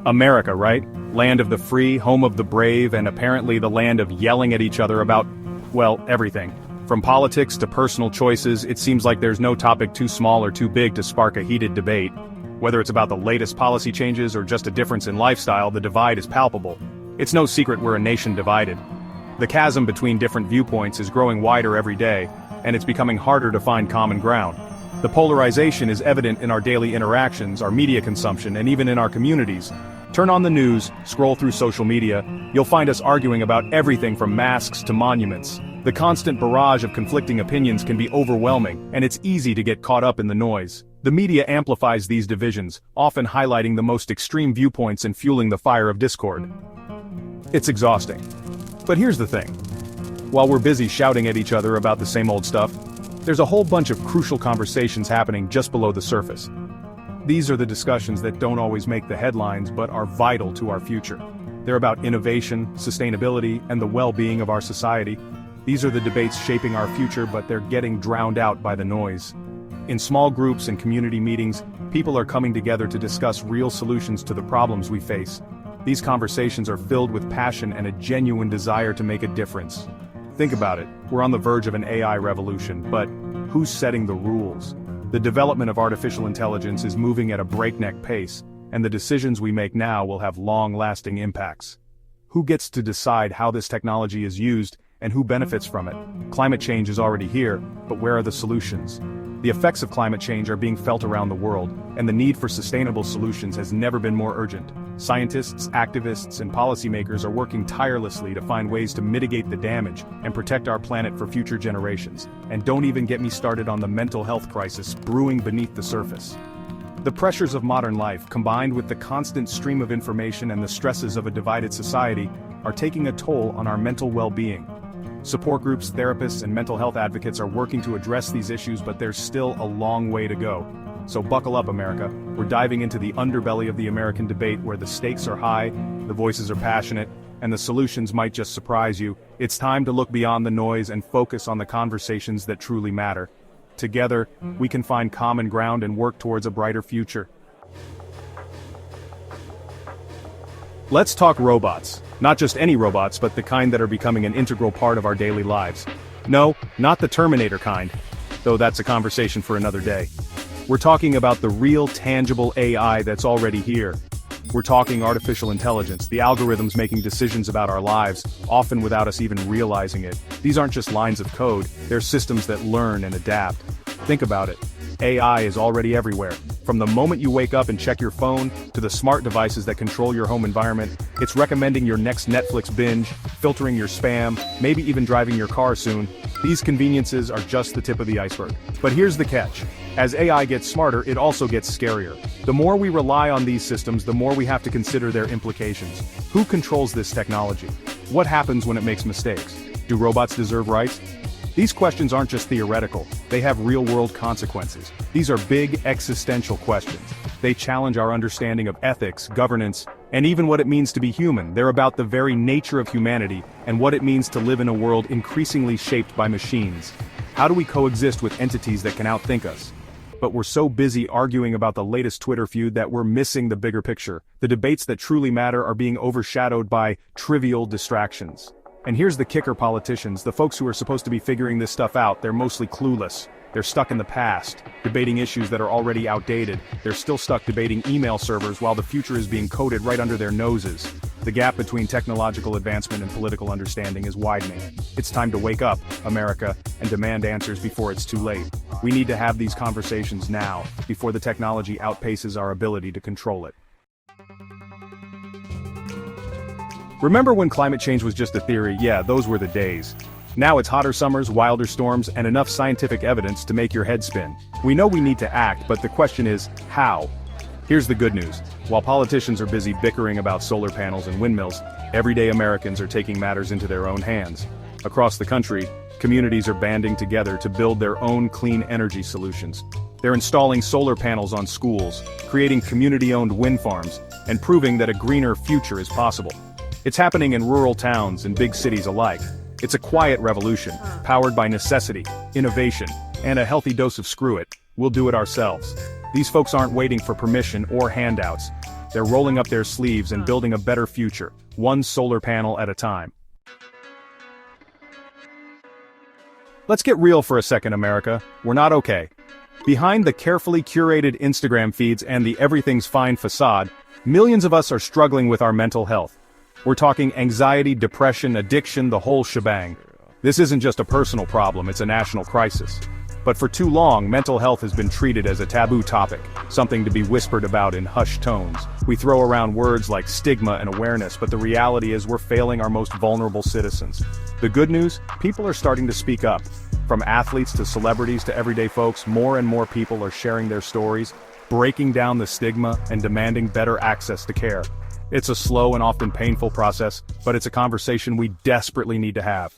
America, right? Land of the free, home of the brave, and apparently the land of yelling at each other about, well, everything. From politics to personal choices, it seems like there's no topic too small or too big to spark a heated debate. Whether it's about the latest policy changes or just a difference in lifestyle, the divide is palpable. It's no secret we're a nation divided. The chasm between different viewpoints is growing wider every day, and it's becoming harder to find common ground. The polarization is evident in our daily interactions, our media consumption, and even in our communities. Turn on the news, scroll through social media, you'll find us arguing about everything from masks to monuments. The constant barrage of conflicting opinions can be overwhelming, and it's easy to get caught up in the noise. The media amplifies these divisions, often highlighting the most extreme viewpoints and fueling the fire of discord. It's exhausting. But here's the thing. While we're busy shouting at each other about the same old stuff, there's a whole bunch of crucial conversations happening just below the surface. These are the discussions that don't always make the headlines but are vital to our future. They're about innovation, sustainability, and the well-being of our society. These are the debates shaping our future, but they're getting drowned out by the noise. In small groups and community meetings, people are coming together to discuss real solutions to the problems we face. These conversations are filled with passion and a genuine desire to make a difference. Think about it, we're on the verge of an AI revolution, but who's setting the rules? The development of artificial intelligence is moving at a breakneck pace, and the decisions we make now will have long-lasting impacts. Who gets to decide how this technology is used, and who benefits from it? Climate change is already here, but where are the solutions? The effects of climate change are being felt around the world, and the need for sustainable solutions has never been more urgent. Scientists, activists, and policymakers are working tirelessly to find ways to mitigate the damage and protect our planet for future generations. And don't even get me started on the mental health crisis brewing beneath the surface. The pressures of modern life, combined with the constant stream of information and the stresses of a divided society, are taking a toll on our mental well-being. Support groups, therapists, and mental health advocates are working to address these issues, but there's still a long way to go. So buckle up, America. We're diving into the underbelly of the American debate where the stakes are high, the voices are passionate, and the solutions might just surprise you. It's time to look beyond the noise and focus on the conversations that truly matter. Together, we can find common ground and work towards a brighter future. Let's talk robots. Not just any robots, but the kind that are becoming an integral part of our daily lives. No, not the Terminator kind, though that's a conversation for another day. We're talking about the real, tangible AI that's already here. We're talking artificial intelligence, the algorithms making decisions about our lives, often without us even realizing it. These aren't just lines of code, they're systems that learn and adapt. Think about it. AI is already everywhere. From the moment you wake up and check your phone, to the smart devices that control your home environment, it's recommending your next Netflix binge, filtering your spam, maybe even driving your car soon. These conveniences are just the tip of the iceberg. But here's the catch. As AI gets smarter, it also gets scarier. The more we rely on these systems, the more we have to consider their implications. Who controls this technology? What happens when it makes mistakes? Do robots deserve rights? These questions aren't just theoretical, they have real-world consequences. These are big, existential questions. They challenge our understanding of ethics, governance, and even what it means to be human. They're about the very nature of humanity and what it means to live in a world increasingly shaped by machines. How do we coexist with entities that can outthink us? But we're so busy arguing about the latest Twitter feud that we're missing the bigger picture. The debates that truly matter are being overshadowed by trivial distractions. And here's the kicker: politicians, the folks who are supposed to be figuring this stuff out, they're mostly clueless. They're stuck in the past, debating issues that are already outdated. They're still stuck debating email servers while the future is being coded right under their noses. The gap between technological advancement and political understanding is widening. It's time to wake up, America, and demand answers before it's too late. We need to have these conversations now, before the technology outpaces our ability to control it. Remember when climate change was just a theory? Yeah, those were the days. Now it's hotter summers, wilder storms, and enough scientific evidence to make your head spin. We know we need to act, but the question is, how? Here's the good news. While politicians are busy bickering about solar panels and windmills, everyday Americans are taking matters into their own hands. Across the country, communities are banding together to build their own clean energy solutions. They're installing solar panels on schools, creating community-owned wind farms, and proving that a greener future is possible. It's happening in rural towns and big cities alike. It's a quiet revolution, powered by necessity, innovation, and a healthy dose of screw it, we'll do it ourselves. These folks aren't waiting for permission or handouts. They're rolling up their sleeves and building a better future, one solar panel at a time. Let's get real for a second, America. We're not okay. Behind the carefully curated Instagram feeds and the everything's fine facade, millions of us are struggling with our mental health. We're talking anxiety, depression, addiction, the whole shebang. This isn't just a personal problem, it's a national crisis. But for too long, mental health has been treated as a taboo topic, something to be whispered about in hushed tones. We throw around words like stigma and awareness, but the reality is we're failing our most vulnerable citizens. The good news? People are starting to speak up. From athletes to celebrities to everyday folks, more and more people are sharing their stories, breaking down the stigma and demanding better access to care. It's a slow and often painful process, but it's a conversation we desperately need to have.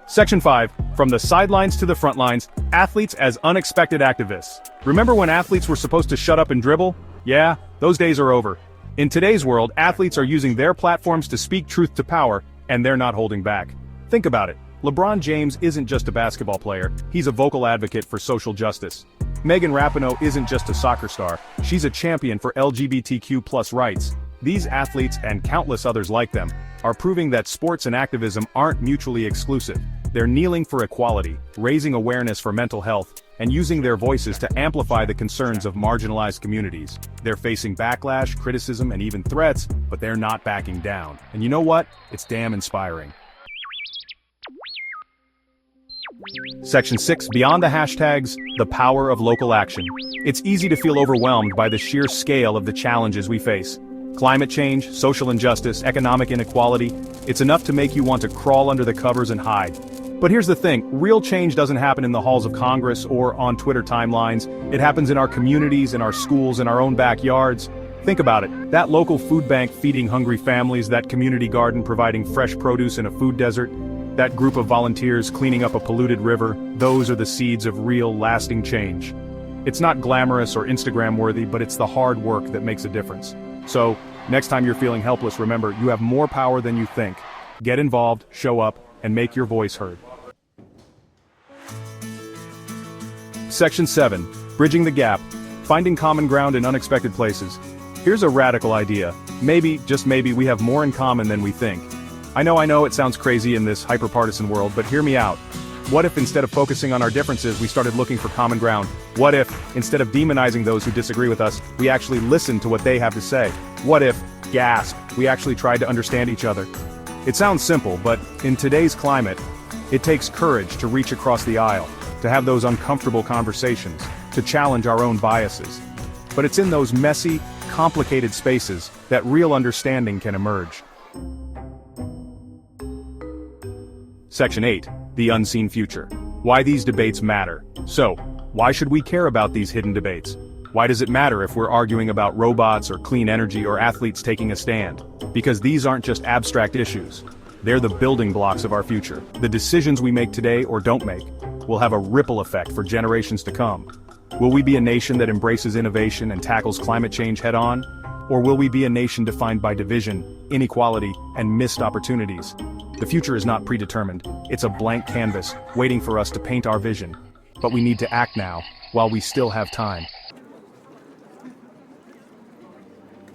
Section 5, from the sidelines to the front lines, athletes as unexpected activists. Remember when athletes were supposed to shut up and dribble? Yeah, those days are over. In today's world, athletes are using their platforms to speak truth to power, and they're not holding back. Think about it. LeBron James isn't just a basketball player, he's a vocal advocate for social justice. Megan Rapinoe isn't just a soccer star, she's a champion for LGBTQ+ rights. These athletes, and countless others like them, are proving that sports and activism aren't mutually exclusive. They're kneeling for equality, raising awareness for mental health, and using their voices to amplify the concerns of marginalized communities. They're facing backlash, criticism, and even threats, but they're not backing down. And you know what? It's damn inspiring. Section 6, beyond the hashtags, the power of local action. It's easy to feel overwhelmed by the sheer scale of the challenges we face. Climate change, social injustice, economic inequality, it's enough to make you want to crawl under the covers and hide. But here's the thing, real change doesn't happen in the halls of Congress or on Twitter timelines. It happens in our communities, in our schools, in our own backyards. Think about it, that local food bank feeding hungry families, that community garden providing fresh produce in a food desert, that group of volunteers cleaning up a polluted river, those are the seeds of real, lasting change. It's not glamorous or Instagram-worthy, but it's the hard work that makes a difference. So, next time you're feeling helpless, remember, you have more power than you think. Get involved, show up, and make your voice heard. Section 7, bridging the gap, finding common ground in unexpected places. Here's a radical idea. Maybe, just maybe, we have more in common than we think. I know it sounds crazy in this hyper-partisan world, but hear me out. What if instead of focusing on our differences, we started looking for common ground? What if, instead of demonizing those who disagree with us, we actually listened to what they have to say? What if, gasp, we actually tried to understand each other? It sounds simple, but in today's climate, it takes courage to reach across the aisle, to have those uncomfortable conversations, to challenge our own biases. But it's in those messy, complicated spaces that real understanding can emerge. Section 8, the unseen future. Why these debates matter. So, why should we care about these hidden debates? Why does it matter if we're arguing about robots or clean energy or athletes taking a stand? Because these aren't just abstract issues. They're the building blocks of our future. The decisions we make today or don't make will have a ripple effect for generations to come. Will we be a nation that embraces innovation and tackles climate change head-on? Or will we be a nation defined by division, inequality, and missed opportunities? The future is not predetermined. It's a blank canvas, waiting for us to paint our vision. But we need to act now, while we still have time.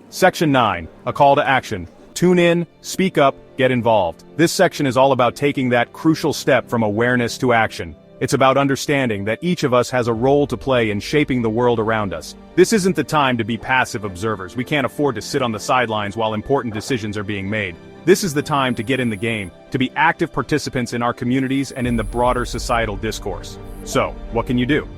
Section 9, a call to action. Tune in, speak up, get involved. This section is all about taking that crucial step from awareness to action. It's about understanding that each of us has a role to play in shaping the world around us. This isn't the time to be passive observers. We can't afford to sit on the sidelines while important decisions are being made. This is the time to get in the game, to be active participants in our communities and in the broader societal discourse. So, what can you do?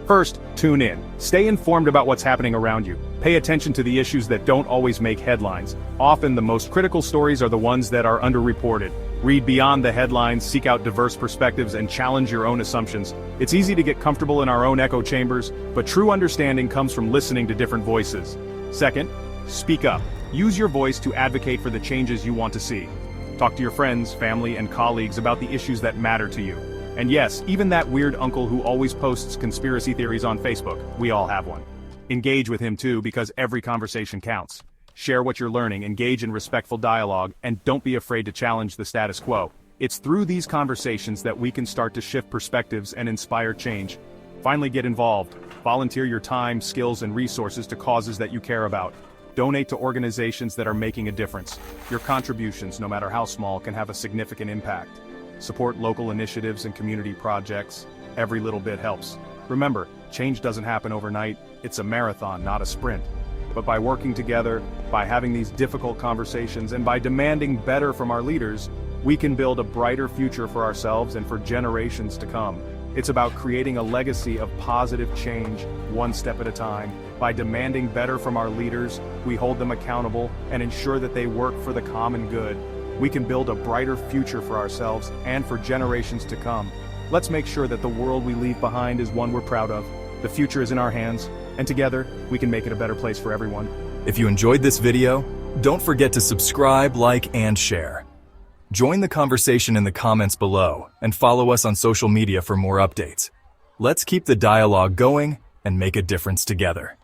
First, tune in. Stay informed about what's happening around you. Pay attention to the issues that don't always make headlines. Often the most critical stories are the ones that are underreported. Read beyond the headlines, seek out diverse perspectives, and challenge your own assumptions. It's easy to get comfortable in our own echo chambers, but true understanding comes from listening to different voices. Second, speak up. Use your voice to advocate for the changes you want to see. Talk to your friends, family, and colleagues about the issues that matter to you. And yes, even that weird uncle who always posts conspiracy theories on Facebook, we all have one. Engage with him too, because every conversation counts. Share what you're learning, engage in respectful dialogue, and don't be afraid to challenge the status quo. It's through these conversations that we can start to shift perspectives and inspire change. Finally, get involved. Volunteer your time, skills, and resources to causes that you care about. Donate to organizations that are making a difference. Your contributions, no matter how small, can have a significant impact. Support local initiatives and community projects. Every little bit helps. Remember, change doesn't happen overnight. It's a marathon, not a sprint. But by working together, by having these difficult conversations, and by demanding better from our leaders, we can build a brighter future for ourselves and for generations to come. It's about creating a legacy of positive change, one step at a time. By demanding better from our leaders, we hold them accountable and ensure that they work for the common good. We can build a brighter future for ourselves and for generations to come. Let's make sure that the world we leave behind is one we're proud of. The future is in our hands, and together, we can make it a better place for everyone. If you enjoyed this video, don't forget to subscribe, like, and share. Join the conversation in the comments below and follow us on social media for more updates. Let's keep the dialogue going and make a difference together.